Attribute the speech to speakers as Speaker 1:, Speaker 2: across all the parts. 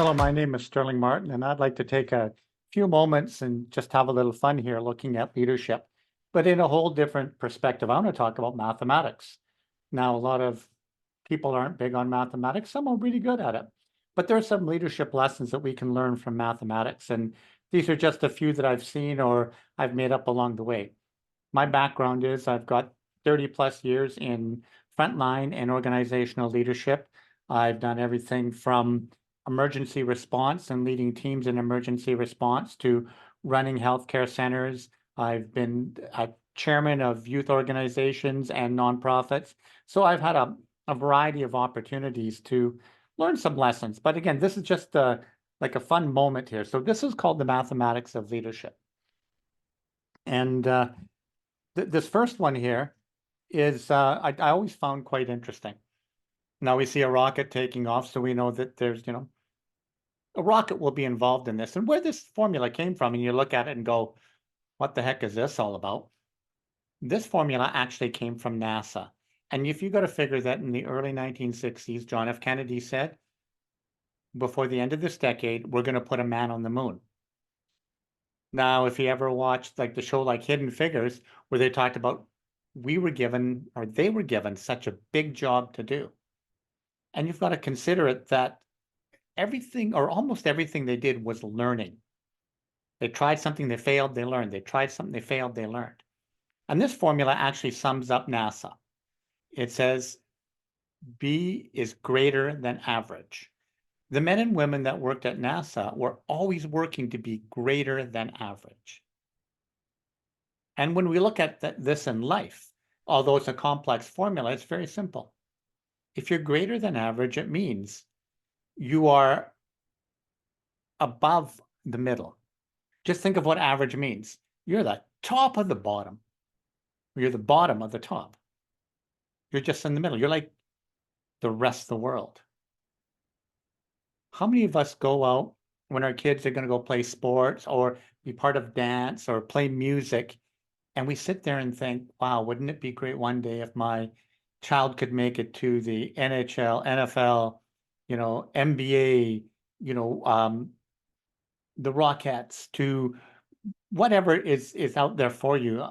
Speaker 1: Hello, my name is Sterling Martin, and I'd like to take a few moments and just have a little fun here looking at leadership, but in a whole different perspective. I want to talk about mathematics. Now, a lot of people aren't big on mathematics. Some are really good at it, but there are some leadership lessons that we can learn from mathematics. And these are just a few that I've seen or I've made up along the way. My background is I've got 30 plus years in frontline and organizational leadership. I've done everything from emergency response and leading teams in emergency response to running healthcare centers. I've been a chairman of youth organizations and nonprofits. So I've had a variety of opportunities to learn some lessons. But again, this is just like a fun moment here. So this is called the mathematics of leadership. And this first one here is I always found quite interesting. Now we see a rocket taking off, so we know that there's, a rocket will be involved in this. And where this formula came from, and you look at it and go, what the heck is this all about? This formula actually came from NASA. And if you got to figure that in the early 1960s, John F. Kennedy said, before the end of this decade, we're going to put a man on the moon. Now, if you ever watched like the show like Hidden Figures, where they talked about they were given such a big job to do. And you've got to consider it that everything or almost everything they did was learning. They tried something, they failed, they learned. They tried something, they failed, they learned. And this formula actually sums up NASA. It says B is greater than average. The men and women that worked at NASA were always working to be greater than average. And when we look at this in life, although it's a complex formula, it's very simple. If you're greater than average, it means you are above the middle. Just think of what average means. You're the top of the bottom. You're the bottom of the top. You're just in the middle. You're like the rest of the world. How many of us go out when our kids are going to go play sports or be part of dance or play music, and we sit there and think, wow, wouldn't it be great one day if my child could make it to the NHL, NFL, NBA, the Rockettes, to whatever is out there for you.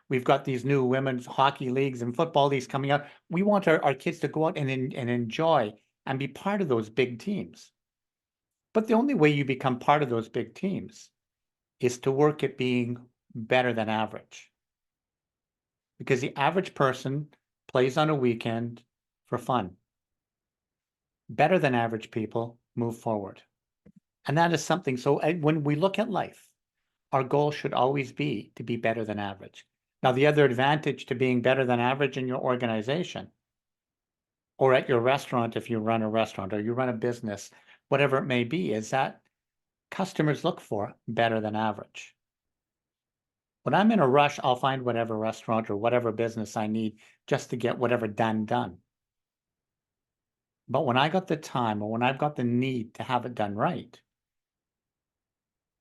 Speaker 1: We've got these new women's hockey leagues and football leagues coming out. We want our kids to go out and enjoy and be part of those big teams. But the only way you become part of those big teams is to work at being better than average. Because the average person plays on a weekend for fun. Better than average people move forward. And that is something. So when we look at life, our goal should always be to be better than average. Now, the other advantage to being better than average in your organization or at your restaurant, if you run a restaurant or you run a business, whatever it may be, is that customers look for better than average. When I'm in a rush, I'll find whatever restaurant or whatever business I need just to get whatever done. But when I got the time or when I've got the need to have it done right,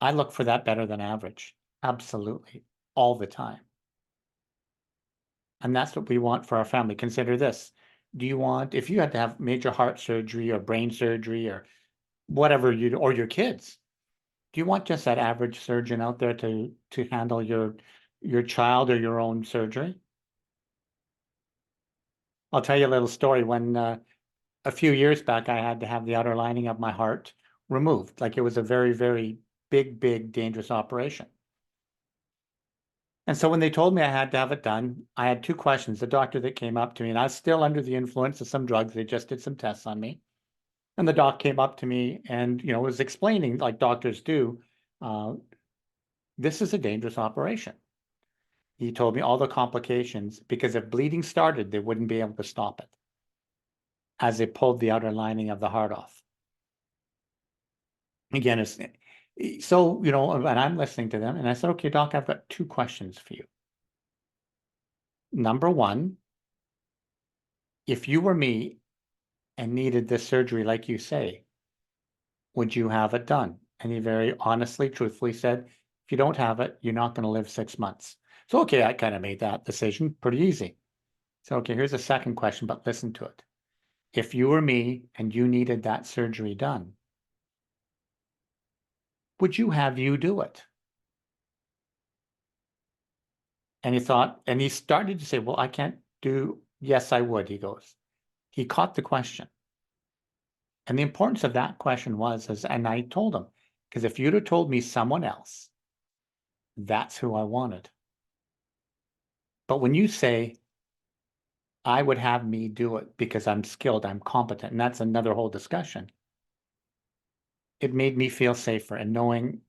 Speaker 1: I look for that better than average. Absolutely. All the time. And that's what we want for our family. Consider this. Do you want, if you had to have major heart surgery or brain surgery or whatever or your kids, do you want just that average surgeon out there to handle your child or your own surgery? I'll tell you a little story. When a few years back, I had to have the outer lining of my heart removed. Like it was a very, very big, dangerous operation. And so when they told me I had to have it done, I had two questions. The doctor that came up to me, and I was still under the influence of some drugs. They just did some tests on me. And the doc came up to me and, was explaining, like doctors do, this is a dangerous operation. He told me all the complications, because if bleeding started, they wouldn't be able to stop it as they pulled the outer lining of the heart off. Again, so, and I'm listening to them and I said, okay, doc, I've got two questions for you. Number one, if you were me and needed this surgery, like you say, would you have it done? And he very honestly, truthfully said, if you don't have it, you're not going to live 6 months. So, okay, I kind of made that decision pretty easy. So, okay, here's a second question, but listen to it. If you were me and you needed that surgery done, would you have you do it? And he thought, and he started to say, well, I can't do, yes, I would, he goes. He caught the question. And the importance of that question and I told him, because if you'd have told me someone else, that's who I wanted. But when you say, I would have me do it because I'm skilled, I'm competent, and that's another whole discussion, it made me feel safer and knowing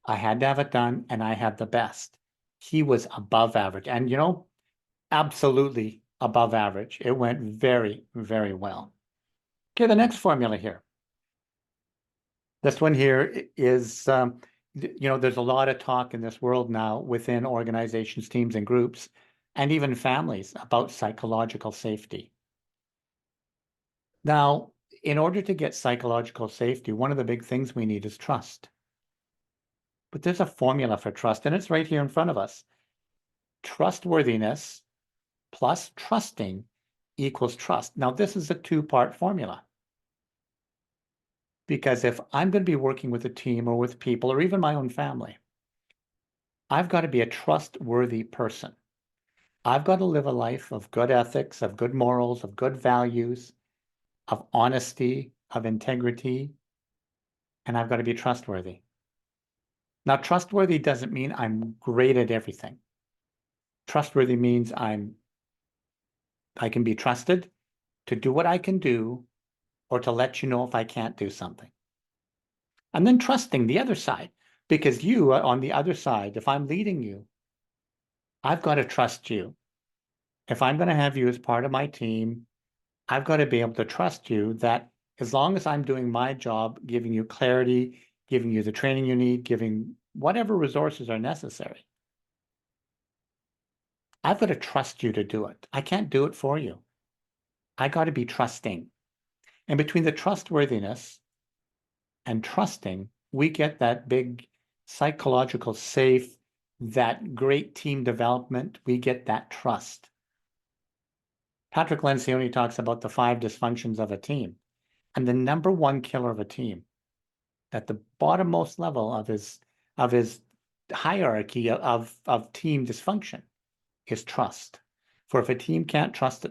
Speaker 1: I had to have it done and I had the best. He was above average. And, absolutely above average. It went very, very well. Okay, the next formula here. This one here is, there's a lot of talk in this world now within organizations, teams, and groups, and even families about psychological safety. Now, in order to get psychological safety, one of the big things we need is trust. But there's a formula for trust, and it's right here in front of us. Trustworthiness plus trusting equals trust. Now, this is a two-part formula. Because if I'm going to be working with a team or with people or even my own family, I've got to be a trustworthy person. I've got to live a life of good ethics, of good morals, of good values, of honesty, of integrity, and I've got to be trustworthy. Now, trustworthy doesn't mean I'm great at everything. Trustworthy means I can be trusted to do what I can do or to let you know if I can't do something. And then trusting the other side, because you are on the other side. If I'm leading you, I've got to trust you. If I'm going to have you as part of my team, I've got to be able to trust you that as long as I'm doing my job, giving you clarity, giving you the training you need, giving whatever resources are necessary, I've got to trust you to do it. I can't do it for you. I got to be trusting. And between the trustworthiness and trusting, we get that big psychological safe, that great team development. We get that trust. Patrick Lencioni talks about the 5 dysfunctions of a team. And the number one killer of a team, at the bottommost level of his hierarchy of team dysfunction, is trust. For if a team can't trust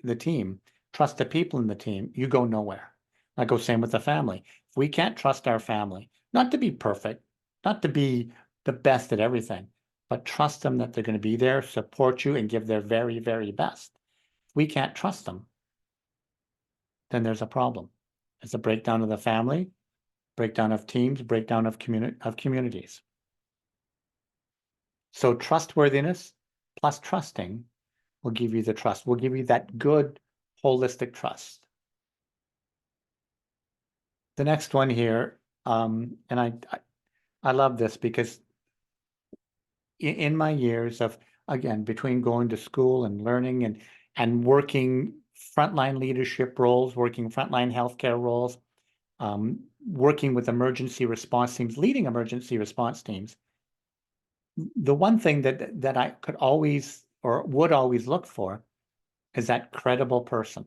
Speaker 1: the team, trust the people in the team, you go nowhere. I go same with the family. If we can't trust our family, not to be perfect, not to be the best at everything, but trust them that they're going to be there, support you, and give their very, very best. If we can't trust them, then there's a problem. It's a breakdown of the family, breakdown of teams, breakdown of communities. So trustworthiness plus trusting will give you the trust, will give you that good holistic trust. The next one here, and I love this because in my years of, again, between going to school and learning and working frontline leadership roles, working frontline healthcare roles, working with emergency response teams, leading emergency response teams, the one thing that I could always or would always look for is that credible person.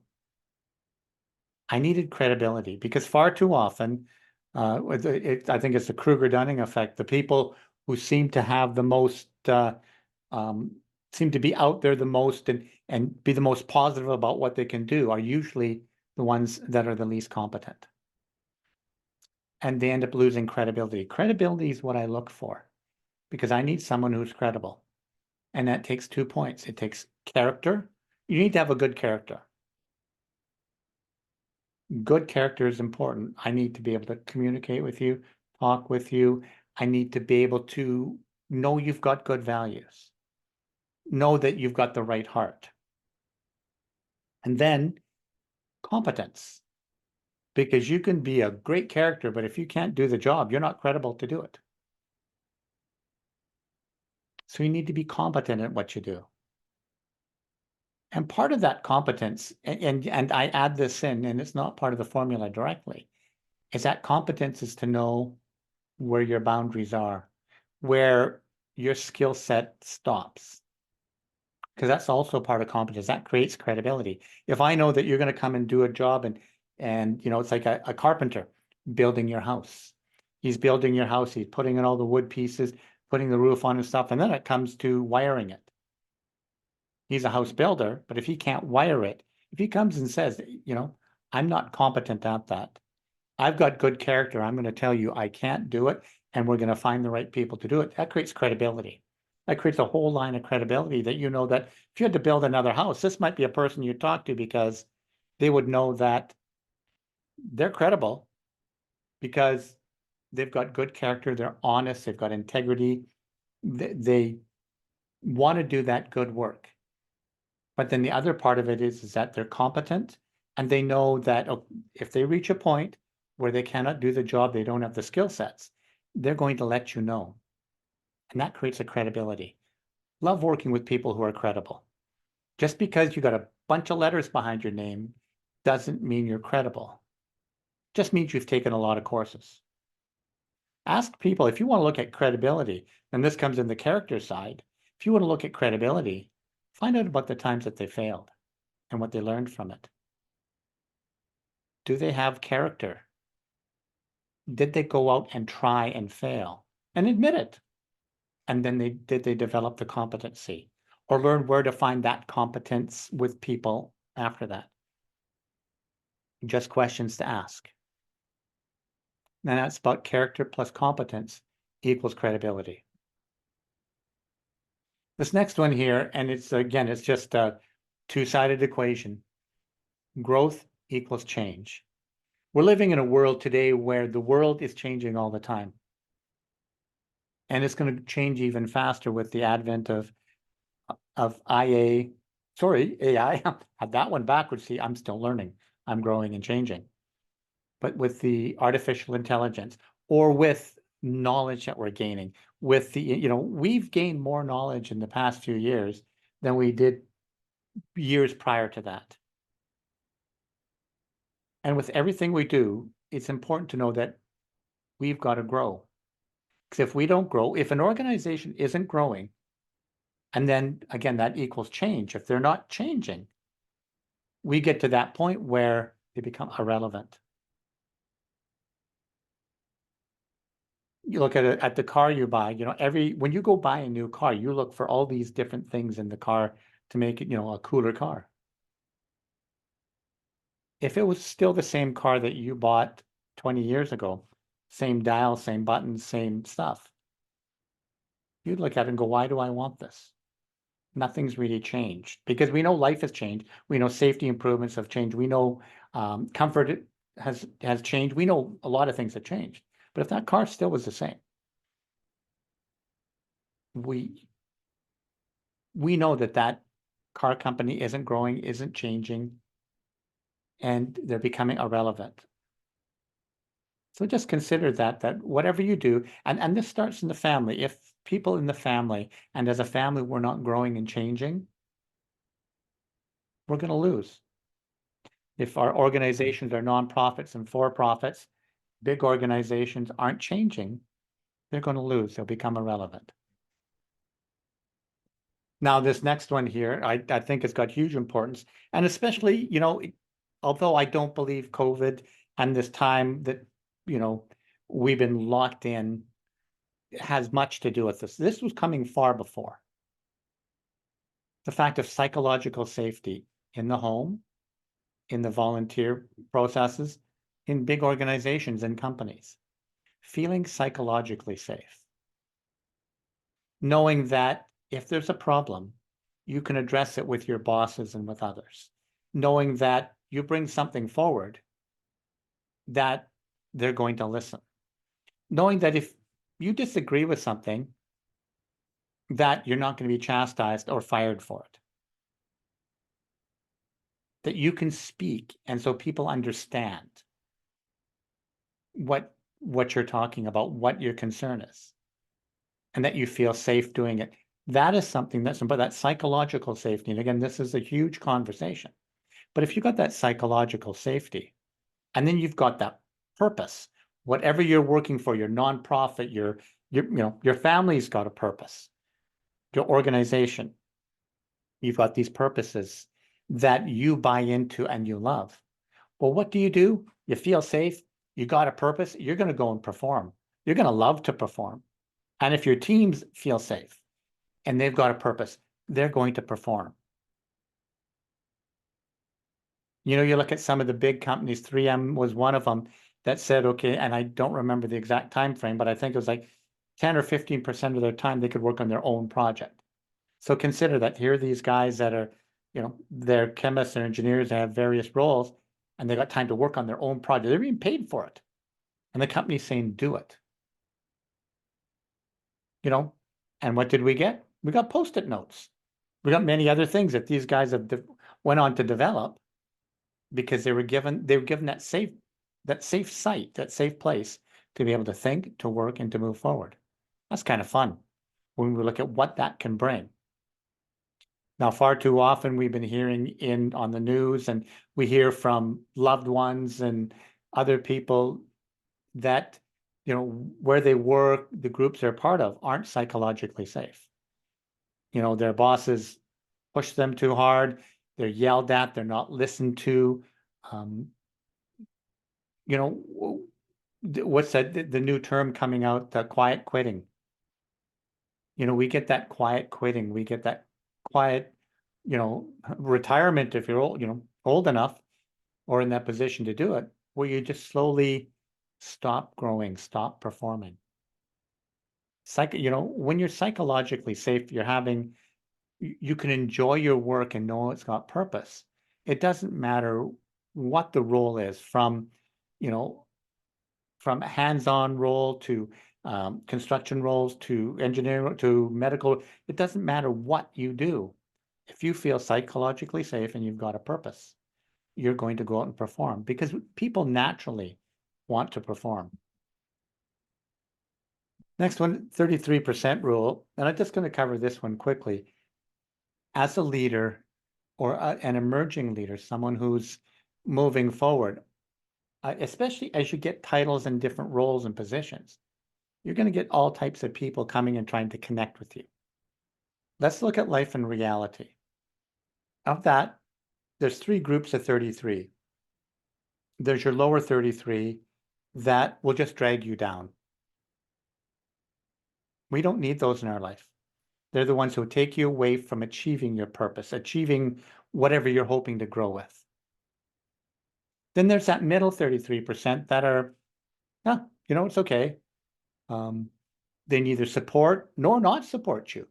Speaker 1: I needed credibility because far too often, I think it's the Kruger-Dunning effect. The people who seem to have the most, seem to be out there the most and be the most positive about what they can do are usually the ones that are the least competent. And they end up losing credibility. Credibility is what I look for because I need someone who's credible. And that takes 2 points. It takes character. You need to have a good character. Good character is important. I need to be able to communicate with you, talk with you. I need to be able to know you've got good values, know that you've got the right heart. And then competence, because you can be a great character, but if you can't do the job, you're not credible to do it. So you need to be competent at what you do. And part of that competence, and I add this in, and it's not part of the formula directly, is that competence is to know where your boundaries are, where your skill set stops. Because that's also part of competence. That creates credibility. If I know that you're going to come and do a job and it's like a carpenter building your house. He's building your house, he's putting in all the wood pieces, putting the roof on and stuff, and then it comes to wiring it. He's a house builder, but if he can't wire it, if he comes and says, I'm not competent at that. I've got good character. I'm going to tell you I can't do it, and we're going to find the right people to do it. That creates credibility. That creates a whole line of credibility that that if you had to build another house, this might be a person you talk to because they would know that they're credible because they've got good character, they're honest, they've got integrity, they want to do that good work. But then the other part of it is that they're competent and they know that if they reach a point where they cannot do the job, they don't have the skill sets, they're going to let you know. And that creates a credibility. Love working with people who are credible. Just because you got a bunch of letters behind your name doesn't mean you're credible. Just means you've taken a lot of courses. Ask people, if you want to look at credibility, and this comes in the character side, if you want to look at credibility, find out about the times that they failed and what they learned from it. Do they have character? Did they go out and try and fail and admit it? And then did they develop the competency or learn where to find that competence with people after that? Just questions to ask. And that's about character plus competence equals credibility. This next one here, and it's just a two-sided equation. Growth equals change. We're living in a world today where the world is changing all the time. And it's going to change even faster with the advent of AI. I had that one backwards. See, I'm still learning. I'm growing and changing. But with the artificial intelligence or with knowledge that we're gaining, with we've gained more knowledge in the past few years than we did years prior to that. And with everything we do, it's important to know that we've got to grow. Because if we don't grow, if an organization isn't growing, and then again, that equals change. If they're not changing, we get to that point where they become irrelevant. You look at the car you buy, when you go buy a new car, you look for all these different things in the car to make it, a cooler car. If it was still the same car that you bought 20 years ago, same dial, same buttons, same stuff, you'd look at it and go, why do I want this? Nothing's really changed because we know life has changed. We know safety improvements have changed. We know comfort has changed. We know a lot of things have changed. But if that car still was the same, we know that car company isn't growing, isn't changing, and they're becoming irrelevant. So just consider that whatever you do, and this starts in the family. If people in the family and as a family we're not growing and changing, we're going to lose. If our organizations are nonprofits and for-profits, big organizations aren't changing, they're going to lose. They'll become irrelevant. Now, this next one here, I think it's got huge importance. And especially, although I don't believe COVID and this time that, we've been locked in has much to do with this. This was coming far before. The fact of psychological safety in the home, in the volunteer processes, in big organizations and companies, feeling psychologically safe. Knowing that if there's a problem, you can address it with your bosses and with others. Knowing that you bring something forward, that they're going to listen. Knowing that if you disagree with something, that you're not going to be chastised or fired for it. That you can speak, and so people understand what you're talking about, what your concern is, and that you feel safe doing it. That is something that's about that psychological safety. And again, this is a huge conversation. But if you've got that psychological safety, and then you've got that purpose, whatever you're working for, your nonprofit, your family's got a purpose, your organization, you've got these purposes that you buy into and you love. Well, what do? You feel safe, you got a purpose, you're going to go and perform. You're going to love to perform. And if your teams feel safe and they've got a purpose, they're going to perform. You know, you look at some of the big companies, 3M was one of them that said, okay, and I don't remember the exact time frame, but I think it was like 10 or 15% of their time they could work on their own project. So consider that here are these guys that are, you know, they're chemists and engineers, they have various roles, and they got time to work on their own project. They're being paid for it. And the company's saying, do it. You know, and what did we get? We got Post-it notes. We got many other things that these guys have went on to develop because they were given that safe site, that safe place to be able to think, to work, and to move forward. That's kind of fun when we look at what that can bring. Now, far too often we've been hearing on the news, and we hear from loved ones and other people that, you know, where they work, the groups they're part of aren't psychologically safe. You know, their bosses push them too hard, they're yelled at, they're not listened to. You know, what's that, the new term coming out, quiet quitting. You know, we get that quiet quitting, we get that quiet, you know, retirement if you're old, you know, old enough or in that position to do it, where you just slowly stop growing, stop performing. You know, when you're psychologically safe, you can enjoy your work and know it's got purpose. It doesn't matter what the role is, from, you know, from hands-on role to construction roles to engineering to medical. It doesn't matter what you do. If you feel psychologically safe and you've got a purpose, you're going to go out and perform, because people naturally want to perform. Next one, 33% rule. And I'm just going to cover this one quickly. As a leader or an emerging leader, someone who's moving forward, especially as you get titles and different roles and positions, you're going to get all types of people coming and trying to connect with you. Let's look at life in reality. Of that, there's 3 groups of 33. There's your lower 33 that will just drag you down. We don't need those in our life. They're the ones who take you away from achieving your purpose, achieving whatever you're hoping to grow with. Then there's that middle 33% that are, you know, it's okay. They neither support nor not support you.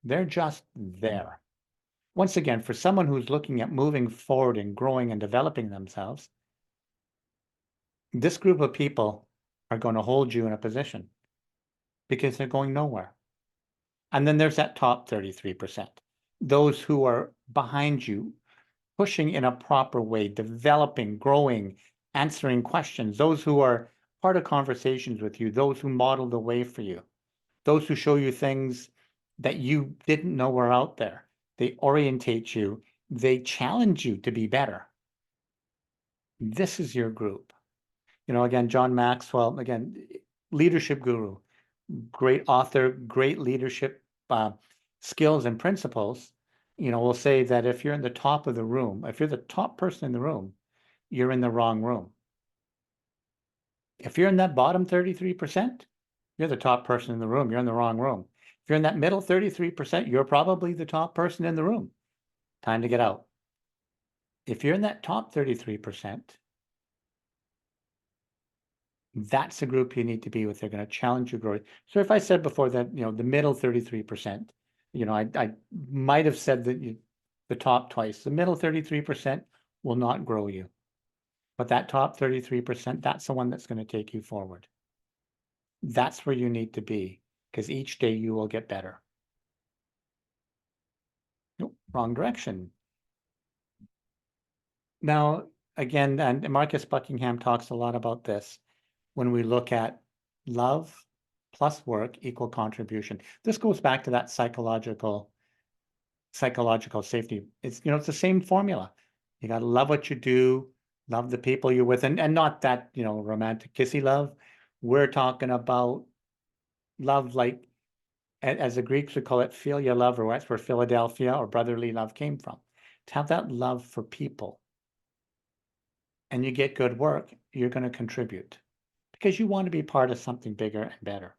Speaker 1: They're just there. Once again, for someone who's looking at moving forward and growing and developing themselves, this group of people are going to hold you in a position because they're going nowhere. And then there's that top 33%, those who are behind you, pushing in a proper way, developing, growing, answering questions, those who are part of conversations with you, those who model the way for you, those who show you things that you didn't know were out there. They orientate you, they challenge you to be better. This is your group. You know, again, John Maxwell, again, leadership guru, great author, great leadership skills and principles. You know, will say that if you're in the top of the room, if you're the top person in the room, you're in the wrong room. If you're in that bottom 33%, you're the top person in the room, you're in the wrong room. If you're in that middle 33%, you're probably the top person in the room. Time to get out. If you're in that top 33%, that's the group you need to be with. They're going to challenge your growth. So if I said before that, you know, the middle 33%, you know, I might have said that the top twice. The middle 33% will not grow you. But that top 33%, that's the one that's going to take you forward. That's where you need to be, because each day you will get better. Nope, wrong direction. Now, again, and Marcus Buckingham talks a lot about this when we look at love plus work equal contribution. This goes back to that psychological safety. It's, you know, it's the same formula. You got to love what you do, love the people you're with, and not that, you know, romantic kissy love. We're talking about love like, as the Greeks would call it, philia love, or that's where Philadelphia or brotherly love came from. To have that love for people and you get good work, you're going to contribute, because you want to be part of something bigger and better.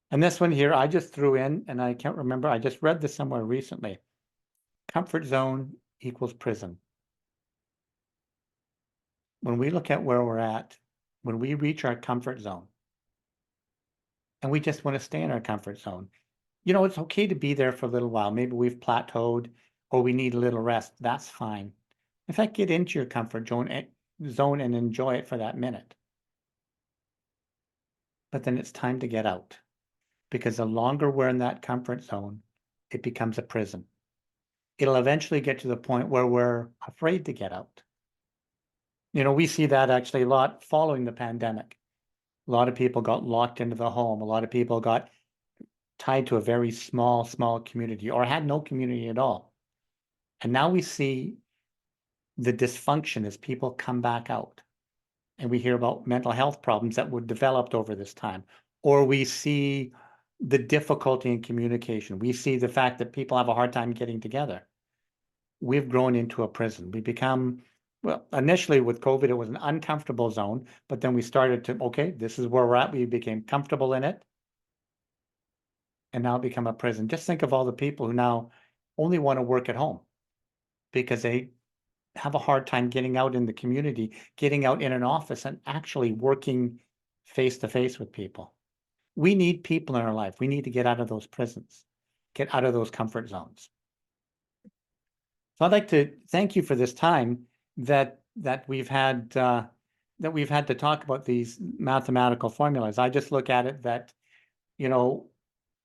Speaker 1: And this one here, I just threw in, and I can't remember, I just read this somewhere recently. Comfort zone equals prison. When we look at where we're at, when we reach our comfort zone, and we just want to stay in our comfort zone, it's okay to be there for a little while. Maybe we've plateaued or we need a little rest. That's fine. In fact, get into your comfort zone and enjoy it for that minute. But then it's time to get out, because the longer we're in that comfort zone, it becomes a prison. It'll eventually get to the point where we're afraid to get out. We see that actually a lot following the pandemic. A lot of people got locked into the home. A lot of people got tied to a very small community or had no community at all. And now we see the dysfunction as people come back out. And we hear about mental health problems that were developed over this time. Or we see the difficulty in communication. We see the fact that people have a hard time getting together. We've grown into a prison. We become, well, initially with COVID, it was an uncomfortable zone, but then we started to, okay, this is where we're at. We became comfortable in it. And now become a prison. Just think of all the people who now only want to work at home because they have a hard time getting out in the community, getting out in an office and actually working face to face with people. We need people in our life. We need to get out of those prisons, get out of those comfort zones. So I'd like to thank you for this time that we've had to talk about these mathematical formulas. I just look at it that,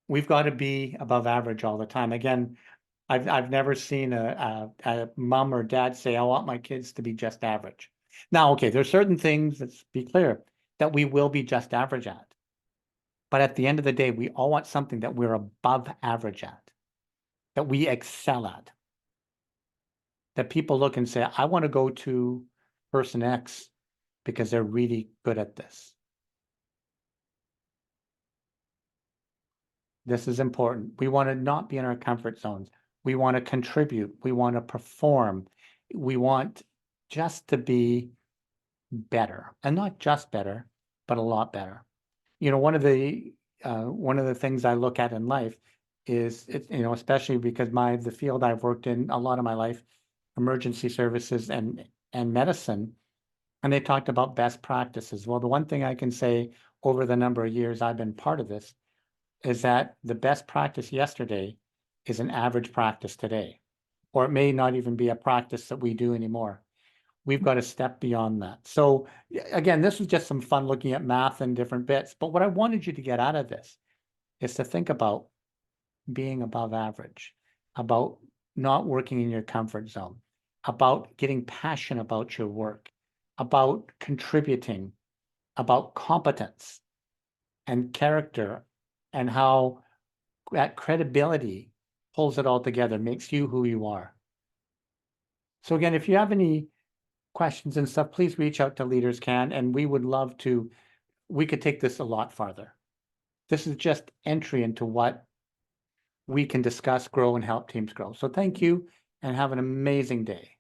Speaker 1: we've got to be above average all the time. Again, I've never seen a mom or dad say, I want my kids to be just average. Now, okay, there's certain things, let's be clear, that we will be just average at. But at the end of the day, we all want something that we're above average at, that we excel at. That people look and say, I want to go to person X because they're really good at this. This is important. We want to not be in our comfort zones. We want to contribute. We want to perform. We want just to be better, and not just better, but a lot better. One of the things I look at in life is, especially because the field I've worked in a lot of my life, emergency services and medicine, and they talked about best practices. Well, the one thing I can say over the number of years I've been part of this is that the best practice yesterday is an average practice today, or it may not even be a practice that we do anymore. We've got to step beyond that. So again, this was just some fun looking at math and different bits, but what I wanted you to get out of this is to think about being above average, about not working in your comfort zone, about getting passionate about your work, about contributing, about competence and character, and how that credibility pulls it all together, makes you who you are. So again, if you have any questions and stuff, please reach out to Leaders Can, and we would love to, we could take this a lot farther. This is just entry into what we can discuss, grow, and help teams grow. So thank you, and have an amazing day.